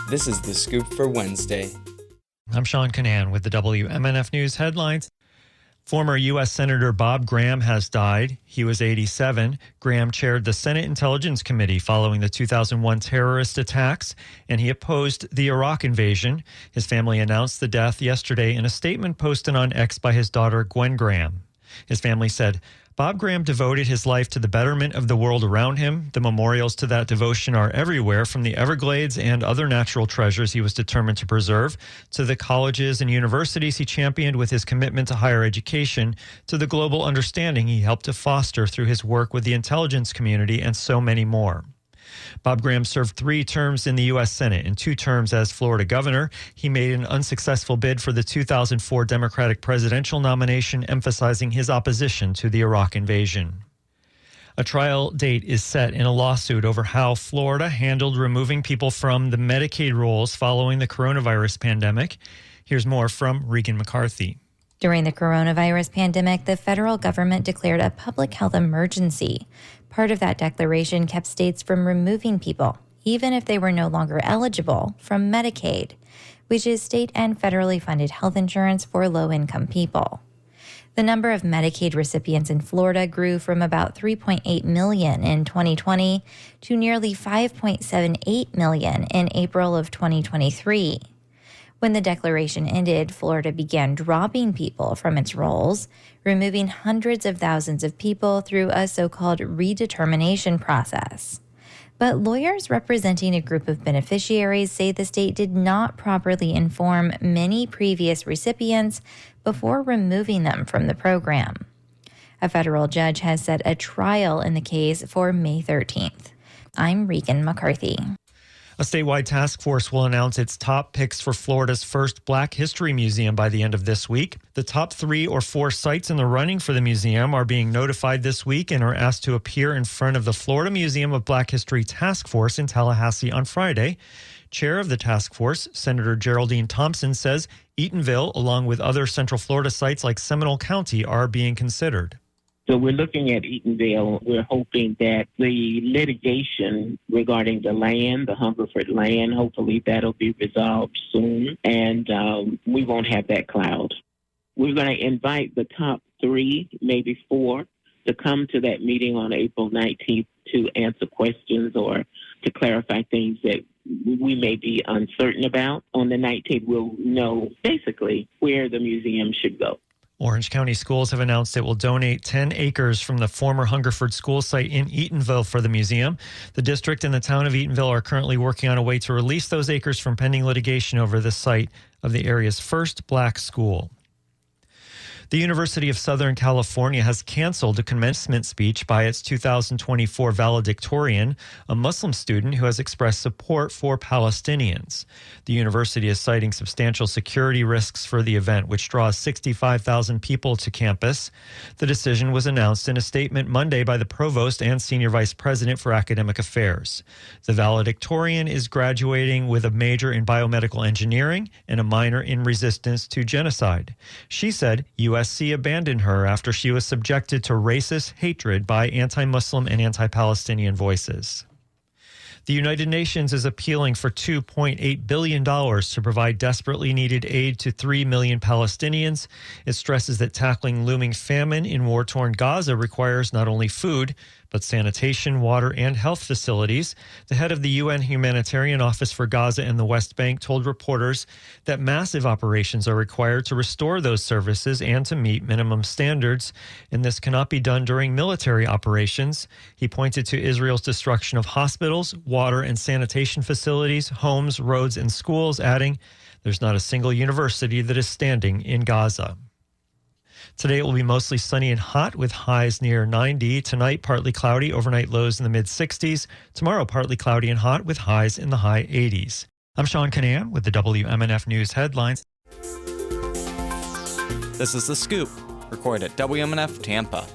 This is The Scoop for Wednesday. I'm Sean Canan with the WMNF News headlines. Former U.S. Senator Bob Graham has died. He was 87. Graham chaired the Senate Intelligence Committee following the 2001 terrorist attacks, and he opposed the Iraq invasion. His family announced the death yesterday in a statement posted on X by his daughter, Gwen Graham. His family said, Bob Graham devoted his life to the betterment of the world around him. The memorials to that devotion are everywhere, from the Everglades and other natural treasures he was determined to preserve, to the colleges and universities he championed with his commitment to higher education, to the global understanding he helped to foster through his work with the intelligence community, and so many more. Bob Graham served 3 terms in the U.S. Senate and 2 terms as Florida governor. He made an unsuccessful bid for the 2004 Democratic presidential nomination, emphasizing his opposition to the Iraq invasion. A trial date is set in a lawsuit over how Florida handled removing people from the Medicaid rolls following the coronavirus pandemic. Here's more from Regan McCarthy. During the coronavirus pandemic, the federal government declared a public health emergency. Part of that declaration kept states from removing people, even if they were no longer eligible, from Medicaid, which is state and federally funded health insurance for low-income people. The number of Medicaid recipients in Florida grew from about 3.8 million in 2020 to nearly 5.78 million in April of 2023. When the declaration ended, Florida began dropping people from its rolls, removing hundreds of thousands of people through a so-called redetermination process. But lawyers representing a group of beneficiaries say the state did not properly inform many previous recipients before removing them from the program. A federal judge has set a trial in the case for May 13th. I'm Regan McCarthy. A statewide task force will announce its top picks for Florida's first Black History Museum by the end of this week. The top 3 or 4 sites in the running for the museum are being notified this week and are asked to appear in front of the Florida Museum of Black History Task Force in Tallahassee on Friday. Chair of the task force, Senator Geraldine Thompson, says Eatonville, along with other Central Florida sites like Seminole County, are being considered. So we're looking at Eatonville. We're hoping that the litigation regarding the land, the Hungerford land, hopefully that'll be resolved soon, and we won't have that cloud. We're going to invite the top 3, maybe 4, to come to that meeting on April 19th to answer questions or to clarify things that we may be uncertain about. On the 19th, we'll know basically where the museum should go. Orange County Schools have announced it will donate 10 acres from the former Hungerford school site in Eatonville for the museum. The district and the town of Eatonville are currently working on a way to release those acres from pending litigation over the site of the area's first Black school. The University of Southern California has canceled a commencement speech by its 2024 valedictorian, a Muslim student who has expressed support for Palestinians. The university is citing substantial security risks for the event, which draws 65,000 people to campus. The decision was announced in a statement Monday by the provost and senior vice president for academic affairs. The valedictorian is graduating with a major in biomedical engineering and a minor in resistance to genocide. She said USC abandoned her after she was subjected to racist hatred by anti-Muslim and anti-Palestinian voices. The United Nations is appealing for $2.8 billion to provide desperately needed aid to 3 million Palestinians. It stresses that tackling looming famine in war-torn Gaza requires not only food, but sanitation, water, and health facilities. The head of the UN Humanitarian Office for Gaza and the West Bank told reporters that massive operations are required to restore those services and to meet minimum standards, and this cannot be done during military operations. He pointed to Israel's destruction of hospitals, water and sanitation facilities, homes, roads, and schools, adding, "There's not a single university that is standing in Gaza." Today, it will be mostly sunny and hot with highs near 90. Tonight, partly cloudy, overnight lows in the mid-60s. Tomorrow, partly cloudy and hot with highs in the high 80s. I'm Sean Canan with the WMNF News headlines. This is The Scoop, recorded at WMNF Tampa.